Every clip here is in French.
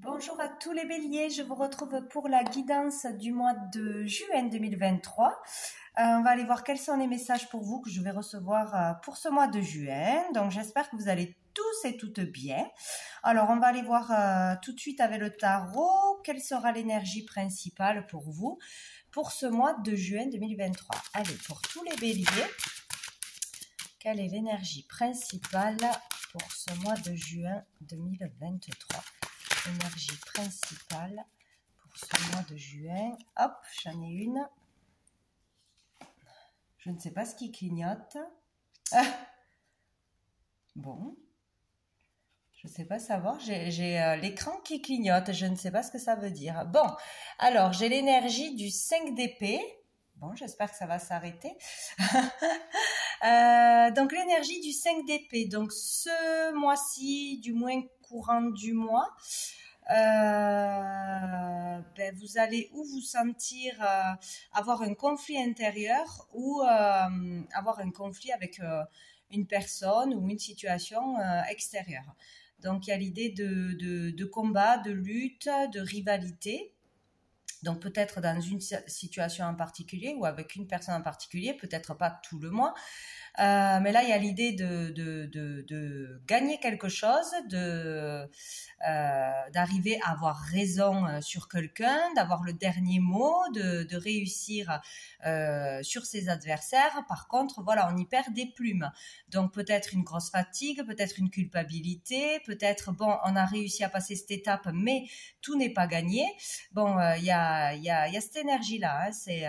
Bonjour à tous les béliers, je vous retrouve pour la guidance du mois de juin 2023. On va aller voir quels sont les messages pour vous que je vais recevoir pour ce mois de juin. Donc j'espère que vous allez tous et toutes bien. Alors on va aller voir tout de suite avec le tarot quelle sera l'énergie principale pour vous pour ce mois de juin 2023. Allez, pour tous les béliers, quelle est l'énergie principale pour ce mois de juin 2023? Énergie principale pour ce mois de juin. Hop, j'en ai une. Je ne sais pas ce qui clignote. Ah, bon, je ne sais pas savoir. J'ai l'écran qui clignote. Je ne sais pas ce que ça veut dire. Bon, alors j'ai l'énergie du 5 d'épée. Bon, j'espère que ça va s'arrêter. Donc l'énergie du 5 d'épée. Donc ce mois-ci, du moins courant du mois, vous allez ou vous sentir avoir un conflit intérieur ou avoir un conflit avec une personne ou une situation extérieure. Donc il y a l'idée de combat, de lutte, de rivalité. Donc peut-être dans une situation en particulier ou avec une personne en particulier, peut-être pas tout le mois. Mais là, il y a l'idée de gagner quelque chose, d'arriver à avoir raison sur quelqu'un, d'avoir le dernier mot, de réussir sur ses adversaires. Par contre, voilà, on y perd des plumes. Donc peut-être une grosse fatigue, peut-être une culpabilité, peut-être, bon, on a réussi à passer cette étape, mais tout n'est pas gagné. Bon, il y a cette énergie-là, hein, c'est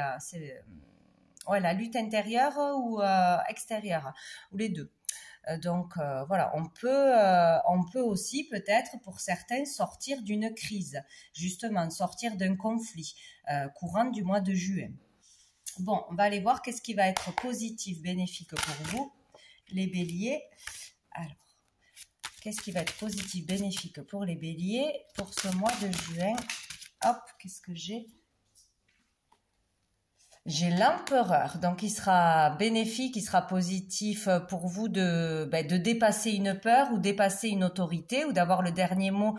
ouais, la lutte intérieure ou extérieure, ou les deux. Donc voilà, on peut aussi peut-être pour certains sortir d'une crise, justement sortir d'un conflit courant du mois de juin. Bon, on va aller voir qu'est-ce qui va être positif, bénéfique pour vous, les béliers. Alors, qu'est-ce qui va être positif, bénéfique pour les béliers pour ce mois de juin? Hop, qu'est-ce que j'ai? J'ai l'empereur, donc il sera bénéfique, il sera positif pour vous de dépasser une peur ou dépasser une autorité ou d'avoir le dernier mot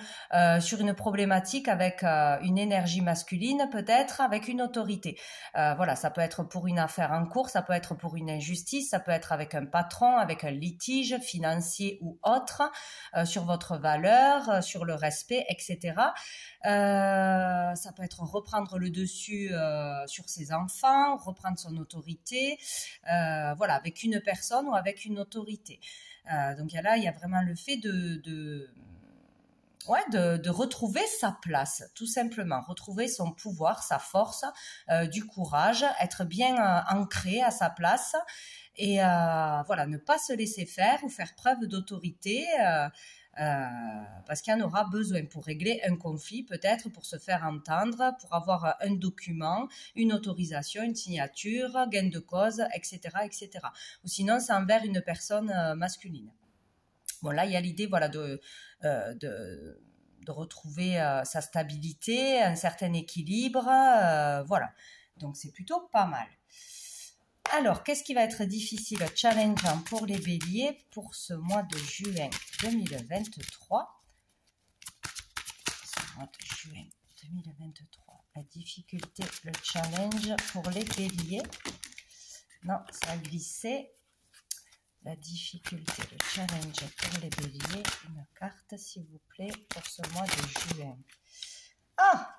sur une problématique avec une énergie masculine, peut-être avec une autorité. Voilà, ça peut être pour une affaire en cours, ça peut être pour une injustice, ça peut être avec un patron, avec un litige financier ou autre, sur votre valeur, sur le respect, etc. Ça peut être reprendre le dessus sur ses enfants, reprendre son autorité, voilà, avec une personne ou avec une autorité. Donc là, il y a vraiment le fait de retrouver sa place, tout simplement, retrouver son pouvoir, sa force, du courage, être bien ancré à sa place et voilà, ne pas se laisser faire ou faire preuve d'autorité. Parce qu'il y en aura besoin pour régler un conflit, peut-être pour se faire entendre, pour avoir un document, une autorisation, une signature, gain de cause, etc., etc. Ou sinon, c'est envers une personne masculine. Bon, là, il y a l'idée, voilà, de retrouver sa stabilité, un certain équilibre, voilà. Donc, c'est plutôt pas mal. Alors, qu'est-ce qui va être difficile, challengeant pour les béliers pour ce mois de juin 2023? Ce mois de juin 2023, la difficulté, le challenge pour les béliers. Non, ça a glissé. La difficulté, le challenge pour les béliers. Une carte, s'il vous plaît, pour ce mois de juin. Ah,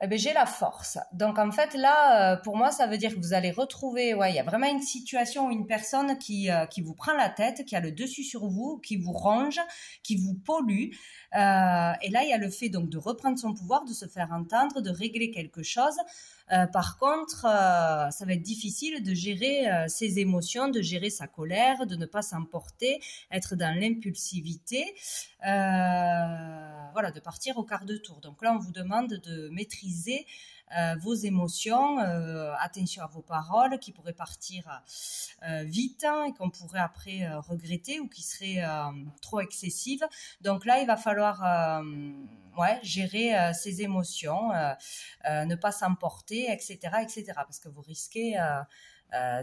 eh ben j'ai la force. Donc en fait là, pour moi, ça veut dire que vous allez retrouver, ouais, il y a vraiment une situation ou une personne qui vous prend la tête, qui a le dessus sur vous, qui vous ronge, qui vous pollue. Et là, il y a le fait donc de reprendre son pouvoir, de se faire entendre, de régler quelque chose. Par contre, ça va être difficile de gérer ses émotions, de gérer sa colère, de ne pas s'emporter, être dans l'impulsivité, voilà, de partir au quart de tour. Donc là, on vous demande de maîtriser vos émotions, attention à vos paroles qui pourraient partir vite et qu'on pourrait après regretter ou qui seraient trop excessives. Donc là, il va falloir gérer ses émotions, ne pas s'emporter, etc., etc. Parce que vous risquez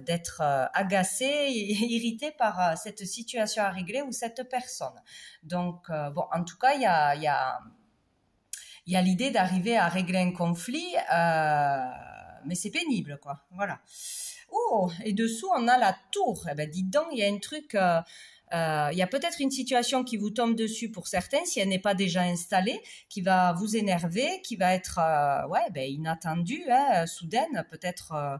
d'être agacé et irrité par cette situation à régler ou cette personne. Donc, bon, en tout cas, il y a il y a l'idée d'arriver à régler un conflit, mais c'est pénible, quoi. Voilà. Oh, et dessous, on a la tour. Eh ben, dites donc, il y a un truc... il y a peut-être une situation qui vous tombe dessus pour certains, si elle n'est pas déjà installée, qui va vous énerver, qui va être inattendue, hein, soudaine, peut-être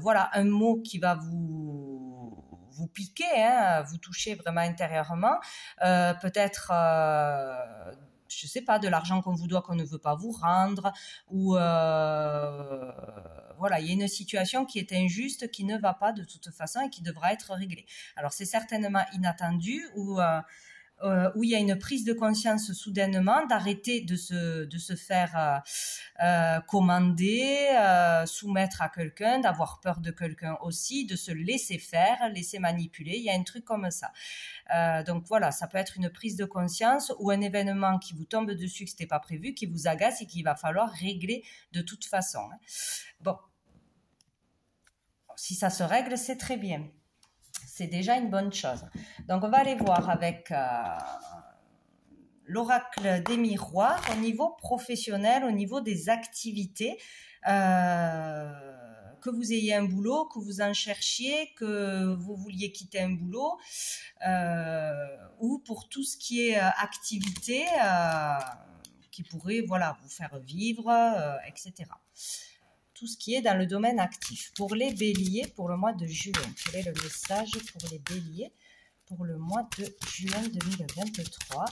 voilà, un mot qui va vous piquer, hein, vous toucher vraiment intérieurement, peut-être je sais pas, de l'argent qu'on vous doit qu'on ne veut pas vous rendre, ou voilà, il y a une situation qui est injuste, qui ne va pas de toute façon et qui devra être réglée. Alors c'est certainement inattendu, ou où il y a une prise de conscience soudainement d'arrêter de se faire commander, soumettre à quelqu'un, d'avoir peur de quelqu'un aussi, de se laisser faire, laisser manipuler. Il y a un truc comme ça. Donc voilà, ça peut être une prise de conscience ou un événement qui vous tombe dessus que c'était pas prévu, qui vous agace et qu'il va falloir régler de toute façon. Bon, si ça se règle, c'est très bien. C'est déjà une bonne chose. Donc, on va aller voir avec l'oracle des miroirs au niveau professionnel, au niveau des activités. Que vous ayez un boulot, que vous en cherchiez, que vous vouliez quitter un boulot, ou pour tout ce qui est activité qui pourrait vous faire vivre, etc. Tout ce qui est dans le domaine actif. Pour les béliers, pour le mois de juin, quel est le message pour les béliers pour le mois de juin 2023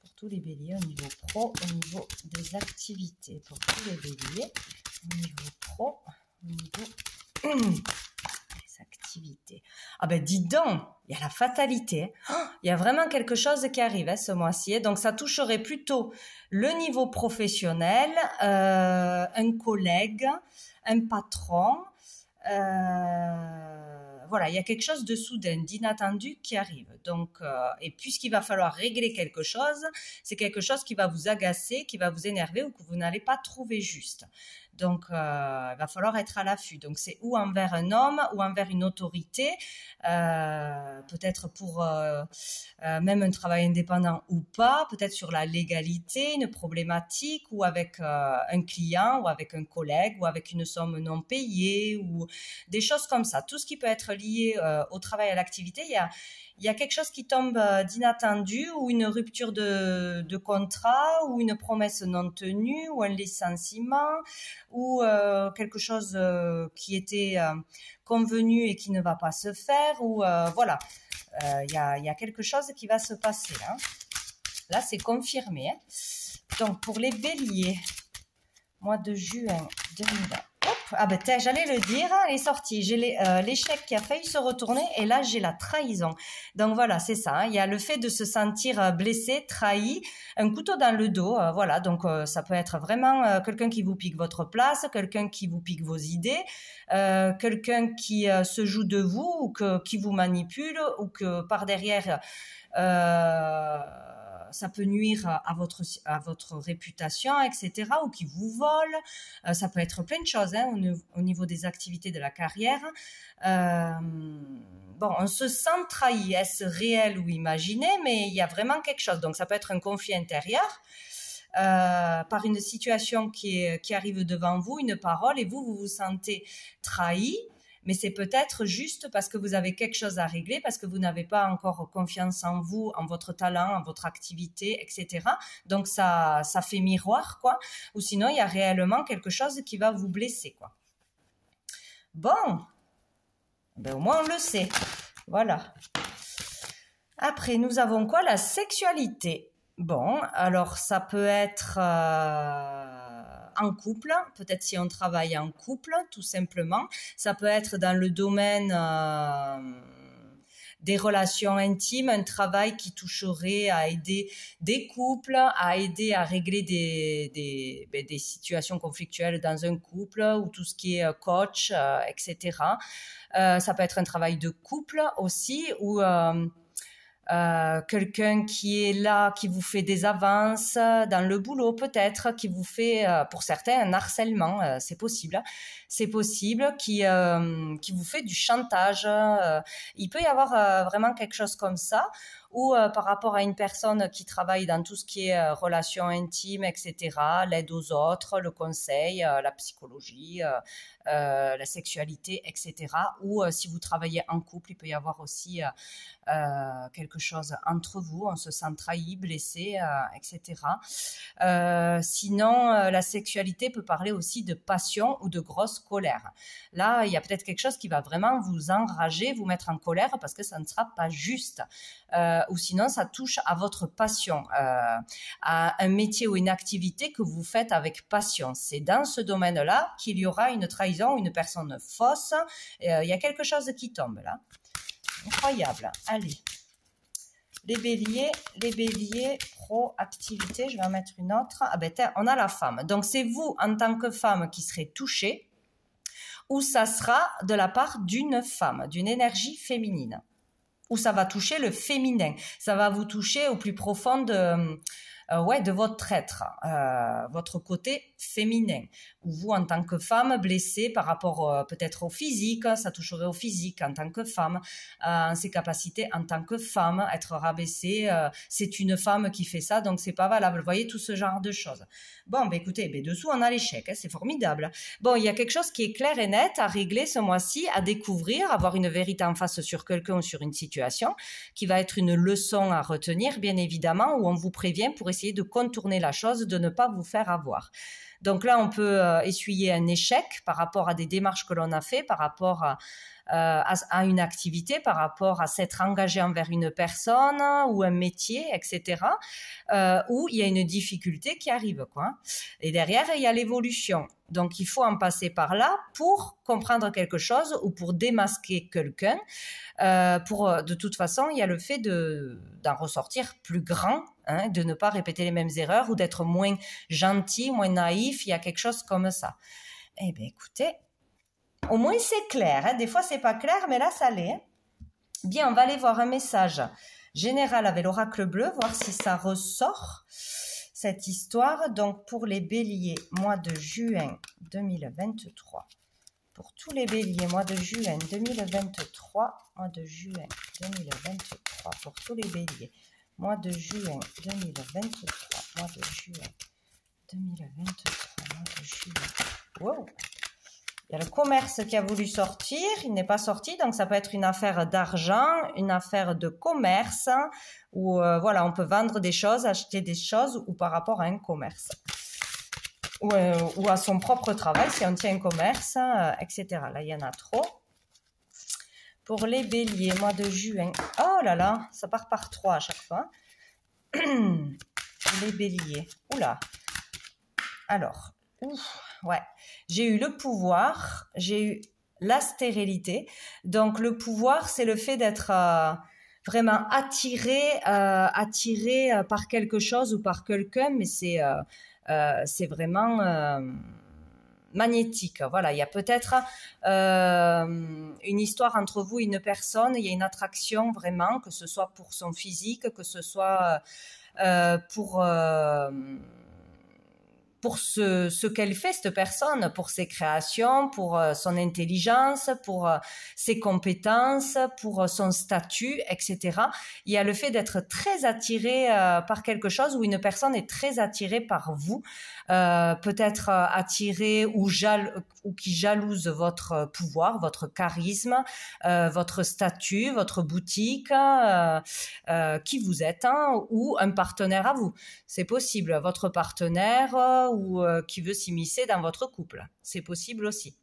pour tous les béliers au niveau pro, au niveau des activités, pour tous les béliers au niveau pro, au niveau des activités. Ah ben dis donc, il y a la fatalité, il y a vraiment quelque chose qui arrive ce mois-ci, donc ça toucherait plutôt le niveau professionnel, un collègue, un patron, voilà, il y a quelque chose de soudain, d'inattendu qui arrive. Donc, et puisqu'il va falloir régler quelque chose, c'est quelque chose qui va vous agacer, qui va vous énerver ou que vous n'allez pas trouver juste. Donc, il va falloir être à l'affût. Donc, c'est ou envers un homme ou envers une autorité, peut-être pour même un travail indépendant ou pas, peut-être sur la légalité, une problématique, ou avec un client, ou avec un collègue, ou avec une somme non payée, ou des choses comme ça. Tout ce qui peut être lié au travail, à l'activité, il y a quelque chose qui tombe d'inattendu, ou une rupture de contrat, ou une promesse non tenue, ou un licenciement, ou quelque chose qui était convenu et qui ne va pas se faire, ou voilà, il y a quelque chose qui va se passer. Hein. Là, c'est confirmé. Hein. Donc, pour les béliers, mois de juin 2020. Ah ben j'allais le dire, elle est sortie. J'ai l'échec qui a failli se retourner et là j'ai la trahison. Donc voilà, c'est ça. Hein. Il y a le fait de se sentir blessé, trahi, un couteau dans le dos. Voilà, donc ça peut être vraiment quelqu'un qui vous pique votre place, quelqu'un qui vous pique vos idées, quelqu'un qui se joue de vous ou qui vous manipule ou que par derrière ça peut nuire à votre réputation, etc., ou qui vous vole. Ça peut être plein de choses hein, au niveau des activités de la carrière. Bon, on se sent trahi, est-ce réel ou imaginé, mais il y a vraiment quelque chose. Donc, ça peut être un conflit intérieur par une situation qui arrive devant vous, une parole, et vous vous sentez trahi. Mais c'est peut-être juste parce que vous avez quelque chose à régler, parce que vous n'avez pas encore confiance en vous, en votre talent, en votre activité, etc. Donc, ça fait miroir, quoi. Ou sinon, il y a réellement quelque chose qui va vous blesser, quoi. Bon. Ben, au moins, on le sait. Voilà. Après, nous avons quoi? La sexualité. Bon, alors, ça peut être... en couple, peut-être si on travaille en couple, tout simplement. Ça peut être dans le domaine des relations intimes, un travail qui toucherait à aider des couples, à aider à régler des situations conflictuelles dans un couple, ou tout ce qui est coach, etc. Ça peut être un travail de couple aussi, ou... quelqu'un qui est là, qui vous fait des avances dans le boulot peut-être, qui vous fait, pour certains, un harcèlement, c'est possible, qui vous fait du chantage. Il peut y avoir vraiment quelque chose comme ça, ou par rapport à une personne qui travaille dans tout ce qui est relations intimes, etc., l'aide aux autres, le conseil, la psychologie, la sexualité, etc. Ou si vous travaillez en couple, il peut y avoir aussi quelque chose entre vous, on se sent trahi, blessé, etc. Sinon, la sexualité peut parler aussi de passion ou de grosse colère. Là, il y a peut-être quelque chose qui va vraiment vous enrager, vous mettre en colère parce que ça ne sera pas juste. Ou sinon, ça touche à votre passion, à un métier ou une activité que vous faites avec passion. C'est dans ce domaine-là qu'il y aura une trahison, une personne fausse. Il y a quelque chose qui tombe là. Incroyable. Allez. Les béliers, proactivité, je vais en mettre une autre. Ah ben, on a la femme. Donc, c'est vous, en tant que femme, qui serez touchée, ou ça sera de la part d'une femme, d'une énergie féminine, ou ça va toucher le féminin. Ça va vous toucher au plus profond de votre être, votre côté féminin. Ou vous, en tant que femme, blessée par rapport peut-être au physique, ça toucherait au physique en tant que femme, en ses capacités en tant que femme, être rabaissée, c'est une femme qui fait ça, donc c'est pas valable. Vous voyez, tout ce genre de choses. Bon, ben écoutez, dessous, on a l'échec, c'est formidable. Bon, il y a quelque chose qui est clair et net à régler ce mois-ci, à découvrir, avoir une vérité en face sur quelqu'un ou sur une situation, qui va être une leçon à retenir, bien évidemment, où on vous prévient pour essayer de contourner la chose, de ne pas vous faire avoir. Donc là, on peut essuyer un échec par rapport à des démarches que l'on a fait, par rapport à une activité, par rapport à s'être engagé envers une personne ou un métier, etc. Où il y a une difficulté qui arrive, quoi. Et derrière, il y a l'évolution. Donc, il faut en passer par là pour comprendre quelque chose ou pour démasquer quelqu'un. De toute façon, il y a le fait d'en ressortir plus grand, hein, de ne pas répéter les mêmes erreurs ou d'être moins gentil, moins naïf. Il y a quelque chose comme ça. Eh bien, écoutez, au moins c'est clair. Hein. Des fois, c'est pas clair, mais là, ça l'est. Bien, on va aller voir un message général avec l'oracle bleu, voir si ça ressort, cette histoire. Donc, pour les béliers, mois de juin 2023. Pour tous les béliers, mois de juin 2023. Mois de juin 2023. Pour tous les béliers, mois de juin 2023. Mois de juin 2023. Mois de juin. Wow! Il y a le commerce qui a voulu sortir, il n'est pas sorti, donc ça peut être une affaire d'argent, une affaire de commerce, où voilà, on peut vendre des choses, acheter des choses, ou par rapport à un commerce, ou à son propre travail, si on tient un commerce, etc. Là, il y en a trop. Pour les béliers, mois de juin, oh là là, ça part par 3 à chaque fois. Les béliers, oula, alors, ouais, j'ai eu le pouvoir, j'ai eu la stérilité. Donc le pouvoir, c'est le fait d'être vraiment attiré par quelque chose ou par quelqu'un, mais c'est vraiment magnétique. Voilà, il y a peut-être une histoire entre vous et une personne, il y a une attraction vraiment, que ce soit pour son physique, que ce soit pour ce qu'elle fait, cette personne, pour ses créations, pour son intelligence, pour ses compétences, pour son statut, etc. Il y a le fait d'être très attiré par quelque chose, ou une personne est très attirée par vous, peut-être attirée ou qui jalouse votre pouvoir, votre charisme, votre statut, votre boutique, qui vous êtes, hein, ou un partenaire à vous. C'est possible, votre partenaire ou qui veut s'immiscer dans votre couple. C'est possible aussi.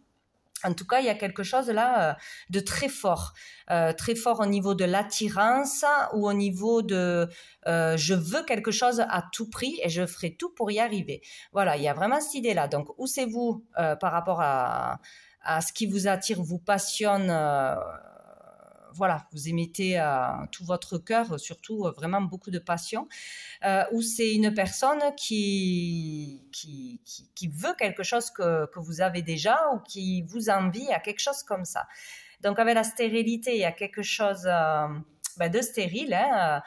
En tout cas, il y a quelque chose là de très fort au niveau de l'attirance ou au niveau de je veux quelque chose à tout prix et je ferai tout pour y arriver. Voilà, il y a vraiment cette idée-là. Donc, où c'est vous par rapport à ce qui vous attire, vous passionne, voilà, vous émettez tout votre cœur, surtout vraiment beaucoup de passion, ou c'est une personne qui veut quelque chose que vous avez déjà ou qui vous envie à quelque chose comme ça. Donc avec la stérilité, il y a quelque chose de stérile. Hein.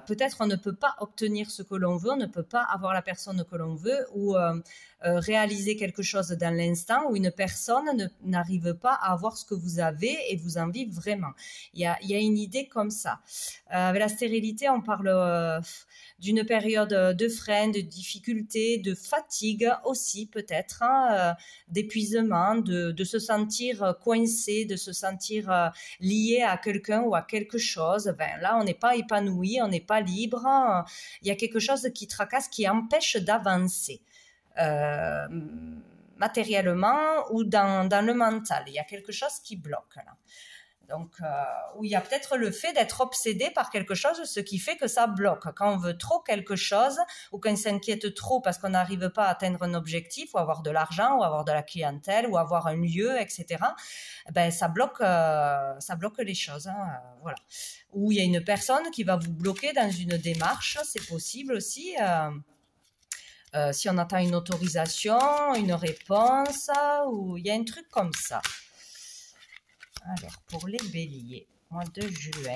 Peut-être on ne peut pas obtenir ce que l'on veut, on ne peut pas avoir la personne que l'on veut, ou réaliser quelque chose dans l'instant, où une personne n'arrive pas à avoir ce que vous avez et vous en vivre vraiment. Il y a une idée comme ça. Avec la stérilité, on parle d'une période de frein, de difficulté, de fatigue aussi peut-être, hein, d'épuisement, de se sentir coincé, de se sentir lié à quelqu'un ou à quelque chose. Ben, là, on n'est pas épanoui, on n'est pas libre. Il y a quelque chose qui tracasse, qui empêche d'avancer. Matériellement ou dans le mental. Il y a quelque chose qui bloque là. Donc, où il y a peut-être le fait d'être obsédé par quelque chose, ce qui fait que ça bloque. Quand on veut trop quelque chose, ou qu'on s'inquiète trop parce qu'on n'arrive pas à atteindre un objectif, ou avoir de l'argent, ou avoir de la clientèle, ou avoir un lieu, etc., ben, ça bloque les choses. Hein, voilà. Ou il y a une personne qui va vous bloquer dans une démarche, c'est possible aussi. Si on attend une autorisation, une réponse, ou il y a un truc comme ça. Alors, pour les béliers, mois de juin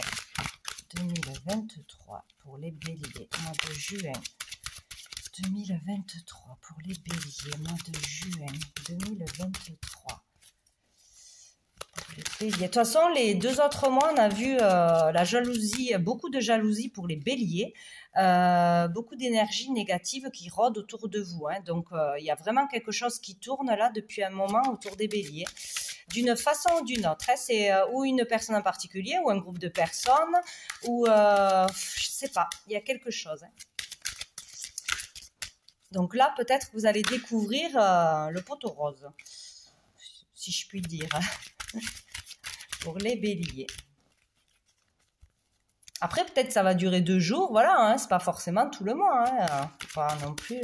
2023, pour les béliers, mois de juin 2023, pour les béliers, mois de juin 2023. Pour les béliers. De toute façon, les 2 autres mois, on a vu la jalousie, beaucoup de jalousie pour les béliers, beaucoup d'énergie négative qui rôde autour de vous. Hein. Donc, il y a vraiment quelque chose qui tourne là depuis un moment autour des béliers. D'une façon ou d'une autre. Hein. C'est ou une personne en particulier, ou un groupe de personnes, ou je sais pas, il y a quelque chose. Hein. Donc là, peut-être que vous allez découvrir le poteau rose, si je puis dire, pour les béliers. Après, peut-être que ça va durer 2 jours, voilà, hein, c'est pas forcément tout le mois, hein, pas non plus...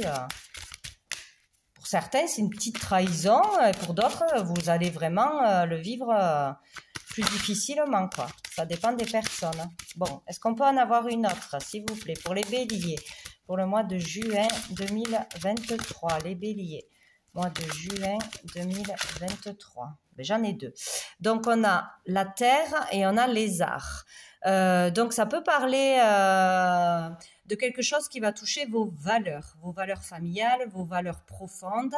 Pour certains, c'est une petite trahison, et pour d'autres, vous allez vraiment le vivre plus difficilement, quoi. Ça dépend des personnes. Bon, est-ce qu'on peut en avoir une autre, s'il vous plaît, pour les béliers, pour le mois de juin 2023, les béliers, mois de juin 2023. Ben, j'en ai 2. Donc, on a la terre et on a les arts. Donc, ça peut parler de quelque chose qui va toucher vos valeurs familiales, vos valeurs profondes.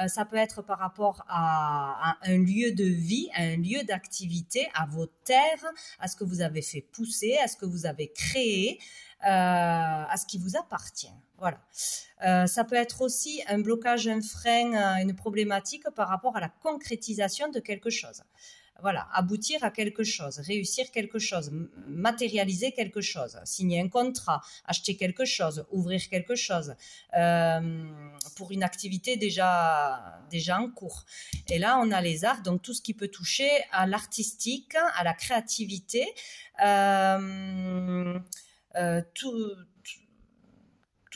Ça peut être par rapport à un lieu de vie, à un lieu d'activité, à vos terres, à ce que vous avez fait pousser, à ce que vous avez créé, à ce qui vous appartient. Voilà. Ça peut être aussi un blocage, un frein, une problématique par rapport à la concrétisation de quelque chose. Voilà, aboutir à quelque chose, réussir quelque chose, matérialiser quelque chose, signer un contrat, acheter quelque chose, ouvrir quelque chose, pour une activité déjà en cours. Et là, on a les arts, donc tout ce qui peut toucher à l'artistique, à la créativité, tout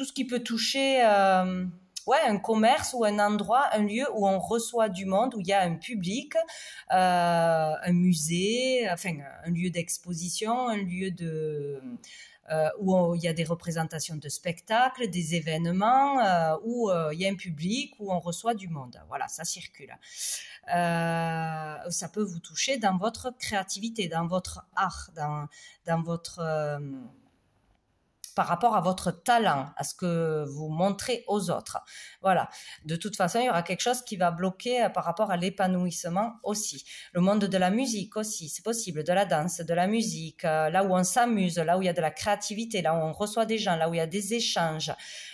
ce qui peut toucher... un commerce ou un endroit, un lieu où on reçoit du monde, où il y a un public, un musée, enfin un lieu d'exposition, un lieu où il y a des représentations de spectacles, des événements, où il y a un public, où on reçoit du monde. Voilà, ça circule. Ça peut vous toucher dans votre créativité, dans votre art, dans votre... par rapport à votre talent, à ce que vous montrez aux autres. Voilà. De toute façon, il y aura quelque chose qui va bloquer par rapport à l'épanouissement aussi. Le monde de la musique aussi, c'est possible, de la danse, de la musique, là où on s'amuse, là où il y a de la créativité, là où on reçoit des gens, là où il y a des échanges,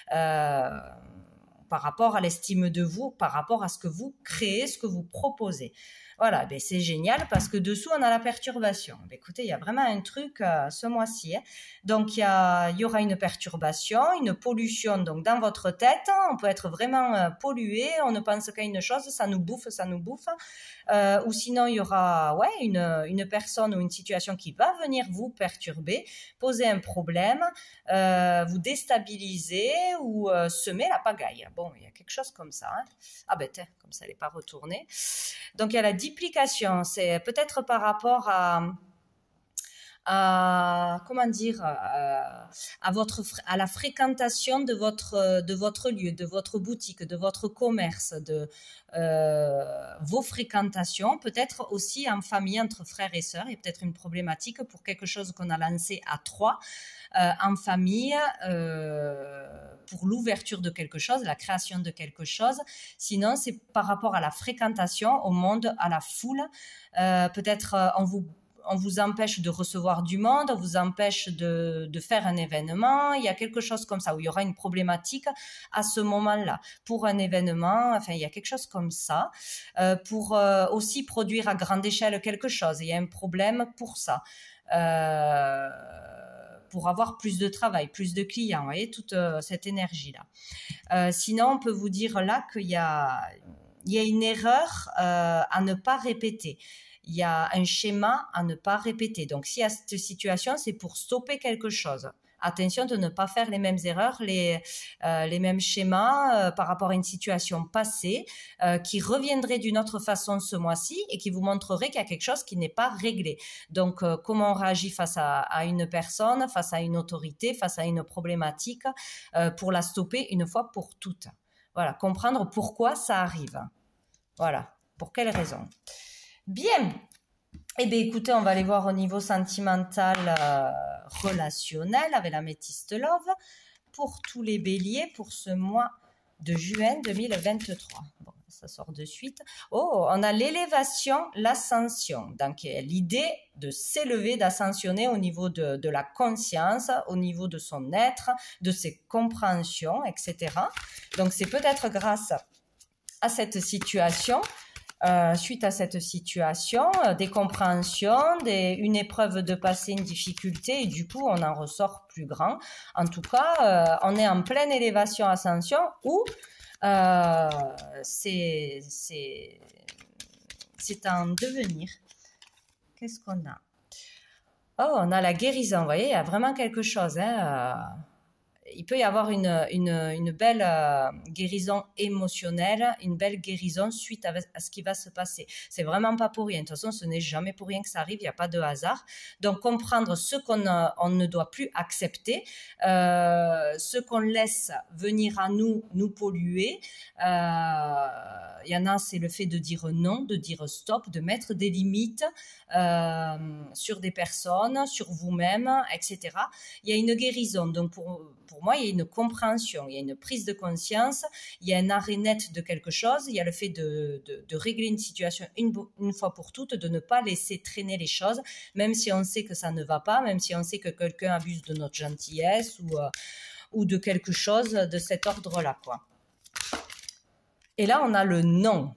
par rapport à l'estime de vous, par rapport à ce que vous créez, ce que vous proposez. Voilà, ben c'est génial parce que dessous, on a la perturbation. Ben écoutez, il y a vraiment un truc ce mois-ci. Hein. Donc, il y aura une perturbation, une pollution donc dans votre tête. On peut être vraiment pollué, on ne pense qu'à une chose, ça nous bouffe. Ou sinon, il y aura une personne ou une situation qui va venir vous perturber, poser un problème, vous déstabiliser ou semer la pagaille. Bon, il y a quelque chose comme ça. Hein. Ah ben, comme ça, elle n'est pas retournée. Donc, il y a la duplication. C'est peut-être par rapport à comment dire, à la fréquentation de votre lieu, de votre boutique, de votre commerce, de vos fréquentations, peut-être aussi en famille, entre frères et sœurs. Il y a peut-être une problématique pour quelque chose qu'on a lancé à 3 en famille, pour l'ouverture de quelque chose, la création de quelque chose. Sinon, c'est par rapport à la fréquentation, au monde, à la foule. Peut-être on vous empêche de recevoir du monde, on vous empêche de faire un événement. Il y a quelque chose comme ça, où il y aura une problématique à ce moment-là. Pour un événement, enfin, il y a quelque chose comme ça. Pour aussi produire à grande échelle quelque chose, il y a un problème pour ça. Pour avoir plus de travail, plus de clients, vous voyez, toute cette énergie-là. Sinon, on peut vous dire là qu'il y a une erreur à ne pas répéter. Il y a un schéma à ne pas répéter. Donc, s'il y a cette situation, c'est pour stopper quelque chose. Attention de ne pas faire les mêmes erreurs, les mêmes schémas par rapport à une situation passée qui reviendrait d'une autre façon ce mois-ci et qui vous montrerait qu'il y a quelque chose qui n'est pas réglé. Donc, comment on réagit face à une personne, face à une autorité, face à une problématique pour la stopper une fois pour toutes. Voilà, comprendre pourquoi ça arrive. Voilà, pour quelles raisons. Bien. Eh bien, écoutez, on va aller voir au niveau sentimental, relationnel avec l'améthyste love pour tous les béliers pour ce mois de juin 2023. Bon, ça sort de suite. Oh, on a l'élévation, l'ascension. Donc, l'idée de s'élever, d'ascensionner au niveau de la conscience, au niveau de son être, de ses compréhensions, etc. Donc, c'est peut-être grâce à cette situation. Suite à cette situation, des compréhensions, une épreuve de passé, une difficulté, et du coup, on en ressort plus grand. En tout cas, on est en pleine élévation, ascension, où c'est en devenir. Qu'est-ce qu'on a? Oh, on a la guérison, vous voyez, il y a vraiment quelque chose, hein. Il peut y avoir une belle guérison émotionnelle, une belle guérison suite à ce qui va se passer. C'est vraiment pas pour rien. De toute façon, ce n'est jamais pour rien que ça arrive. Il n'y a pas de hasard. Donc, comprendre ce on ne doit plus accepter, ce qu'on laisse venir à nous polluer. Il y en a, c'est le fait de dire non, de dire stop, de mettre des limites sur des personnes, sur vous-même, etc. Il y a une guérison. Donc, pour moi, il y a une compréhension, il y a une prise de conscience, il y a un arrêt net de quelque chose, il y a le fait de régler une situation une fois pour toutes, de ne pas laisser traîner les choses, même si on sait que ça ne va pas, même si on sait que quelqu'un abuse de notre gentillesse ou de quelque chose de cet ordre-là, quoi. Et là, on a le non.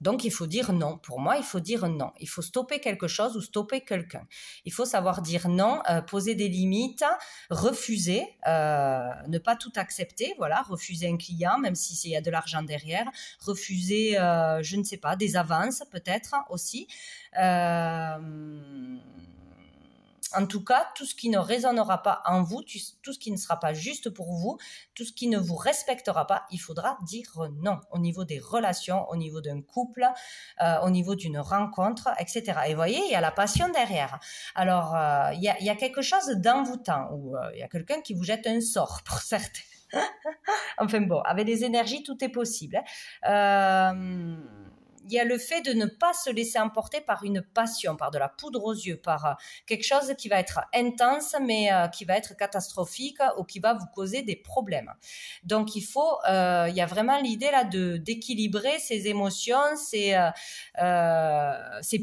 Donc, il faut dire non. Pour moi, il faut dire non. Il faut stopper quelque chose ou stopper quelqu'un. Il faut savoir dire non, poser des limites, refuser, ne pas tout accepter. Voilà, refuser un client, même s'il y a de l'argent derrière. Refuser, je ne sais pas, des avances peut-être aussi. En tout cas, tout ce qui ne résonnera pas en vous, tout ce qui ne sera pas juste pour vous, tout ce qui ne vous respectera pas, il faudra dire non au niveau des relations, au niveau d'un couple, au niveau d'une rencontre, etc. Et vous voyez, il y a la passion derrière. Alors, il y a quelque chose d'envoûtant, ou il y a quelqu'un qui vous jette un sort pour certains. Enfin bon, avec les énergies, tout est possible. Il y a le fait de ne pas se laisser emporter par une passion, par de la poudre aux yeux, par quelque chose qui va être intense, mais qui va être catastrophique ou qui va vous causer des problèmes. Donc, il y a vraiment l'idée là d'équilibrer ses émotions, ses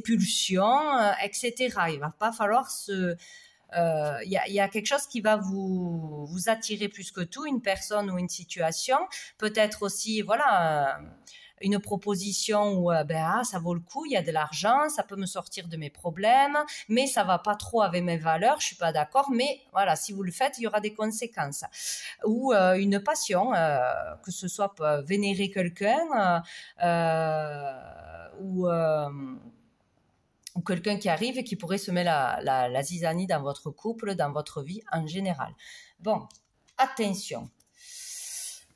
pulsions, etc. Il va pas falloir il y a quelque chose qui va vous attirer plus que tout, une personne ou une situation, peut-être aussi, voilà, une proposition où ça vaut le coup, il y a de l'argent, ça peut me sortir de mes problèmes, mais ça va pas trop avec mes valeurs, je suis pas d'accord, mais voilà, si vous le faites, il y aura des conséquences. Ou une passion, que ce soit vénérer quelqu'un, ou quelqu'un qui arrive et qui pourrait semer la zizanie dans votre couple, dans votre vie en général. Bon, attention.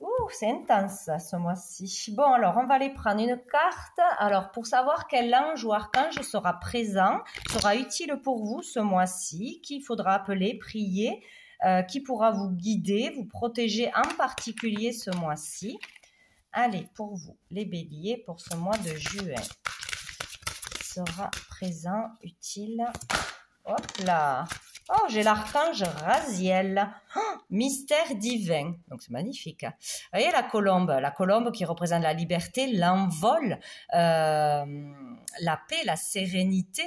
Ouh, c'est intense ce mois-ci. Bon, alors on va aller prendre une carte. Alors pour savoir quel ange ou archange sera présent, sera utile pour vous ce mois-ci, qu'il faudra appeler, prier, qui pourra vous guider, vous protéger en particulier ce mois-ci. Allez, pour vous, les béliers, pour ce mois de juin, sera présent, utile. Hop là! Oh, j'ai l'archange Raziel. Oh, mystère divin. Donc, c'est magnifique. Hein. Vous voyez la colombe qui représente la liberté, l'envol, la paix, la sérénité.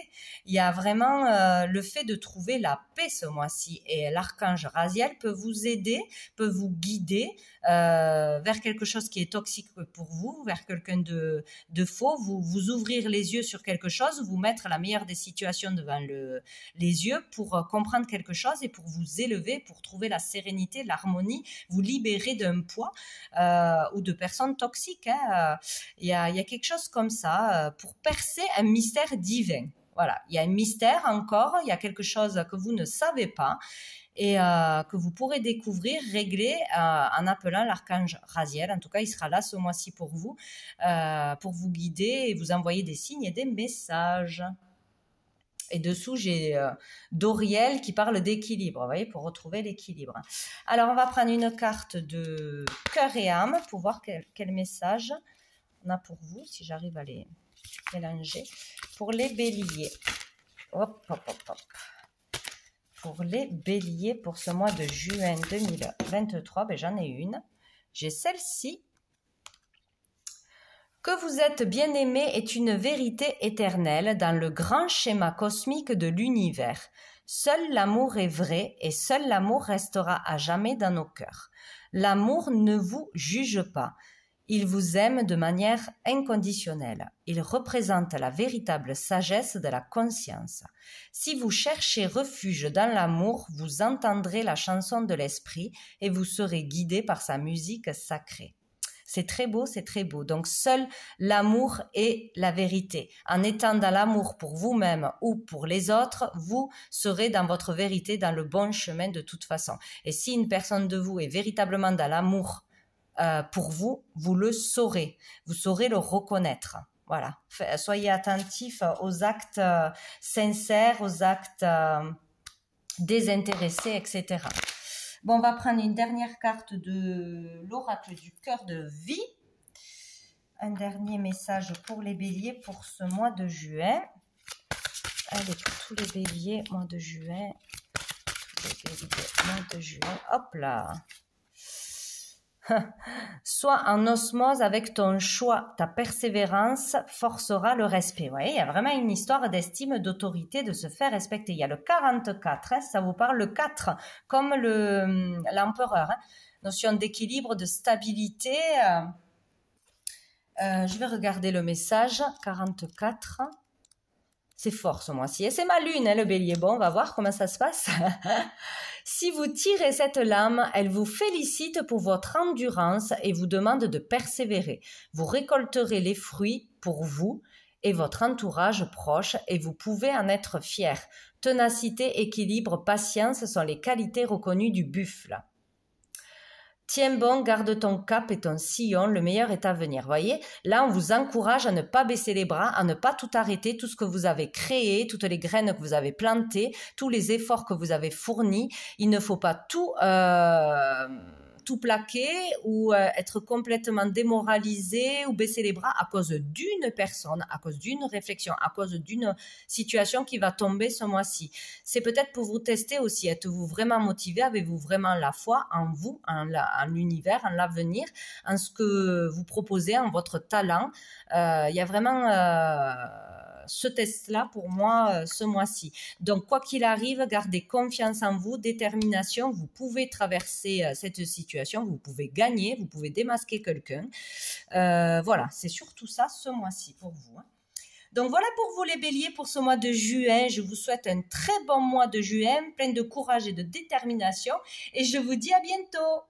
Il y a vraiment le fait de trouver la paix ce mois-ci. Et l'archange Raziel peut vous aider, peut vous guider vers quelque chose qui est toxique pour vous, vers quelqu'un de faux, vous ouvrir les yeux sur quelque chose, vous mettre la meilleure des situations devant les yeux pour comprendre quelque chose et pour vous élever, pour trouver la sérénité, l'harmonie, vous libérer d'un poids ou de personnes toxiques. Hein. Il y a quelque chose comme ça pour percer un mystère divin. Voilà, il y a un mystère encore, il y a quelque chose que vous ne savez pas et que vous pourrez découvrir, régler en appelant l'archange Raziel. En tout cas, il sera là ce mois-ci pour vous guider et vous envoyer des signes et des messages. Et dessous, j'ai Doriel qui parle d'équilibre, vous voyez, pour retrouver l'équilibre. Alors, on va prendre une carte de cœur et âme pour voir quel message on a pour vous, si j'arrive à les mélanger. Pour les béliers. Hop, hop, hop, hop. Pour les béliers, pour ce mois de juin 2023, ben, j'en ai une. J'ai celle-ci. Que vous êtes bien-aimé est une vérité éternelle dans le grand schéma cosmique de l'univers. Seul l'amour est vrai et seul l'amour restera à jamais dans nos cœurs. L'amour ne vous juge pas. Il vous aime de manière inconditionnelle. Il représente la véritable sagesse de la conscience. Si vous cherchez refuge dans l'amour, vous entendrez la chanson de l'esprit et vous serez guidé par sa musique sacrée. C'est très beau, c'est très beau. Donc, seul l'amour est la vérité. En étant dans l'amour pour vous-même ou pour les autres, vous serez dans votre vérité, dans le bon chemin de toute façon. Et si une personne de vous est véritablement dans l'amour pour vous, vous le saurez. Vous saurez le reconnaître. Voilà. Soyez attentifs aux actes sincères, aux actes désintéressés, etc. Bon, on va prendre une dernière carte de l'oracle du cœur de vie. Un dernier message pour les béliers pour ce mois de juin. Allez, pour tous les béliers, mois de juin. Tous les béliers, mois de juin. Hop là. Sois en osmose avec ton choix, ta persévérance forcera le respect. Vous voyez, il y a vraiment une histoire d'estime, d'autorité, de se faire respecter. Il y a le 44, hein, ça vous parle, le 4, comme l'empereur. Hein, notion d'équilibre, de stabilité. Je vais regarder le message, 44. C'est fort ce mois-ci. Et c'est ma lune, hein, le bélier. Bon, on va voir comment ça se passe. Si vous tirez cette lame, elle vous félicite pour votre endurance et vous demande de persévérer. Vous récolterez les fruits pour vous et votre entourage proche et vous pouvez en être fier. Ténacité, équilibre, patience sont les qualités reconnues du buffle. Tiens bon, garde ton cap et ton sillon, le meilleur est à venir. Voyez, là, on vous encourage à ne pas baisser les bras, à ne pas tout arrêter, tout ce que vous avez créé, toutes les graines que vous avez plantées, tous les efforts que vous avez fournis. Il ne faut pas tout plaquer ou être complètement démoralisé ou baisser les bras à cause d'une personne, à cause d'une réflexion, à cause d'une situation qui va tomber ce mois-ci. C'est peut-être pour vous tester aussi. Êtes-vous vraiment motivé? Avez-vous vraiment la foi en vous, en l'univers, en l'avenir, en ce que vous proposez, en votre talent? Il y a vraiment ce test-là pour moi ce mois-ci. Donc, quoi qu'il arrive, gardez confiance en vous, détermination. Vous pouvez traverser cette situation, vous pouvez gagner, vous pouvez démasquer quelqu'un. Voilà, c'est surtout ça ce mois-ci pour vous. Hein. Donc, voilà pour vous les béliers pour ce mois de juin. Je vous souhaite un très bon mois de juin, plein de courage et de détermination. Et je vous dis à bientôt.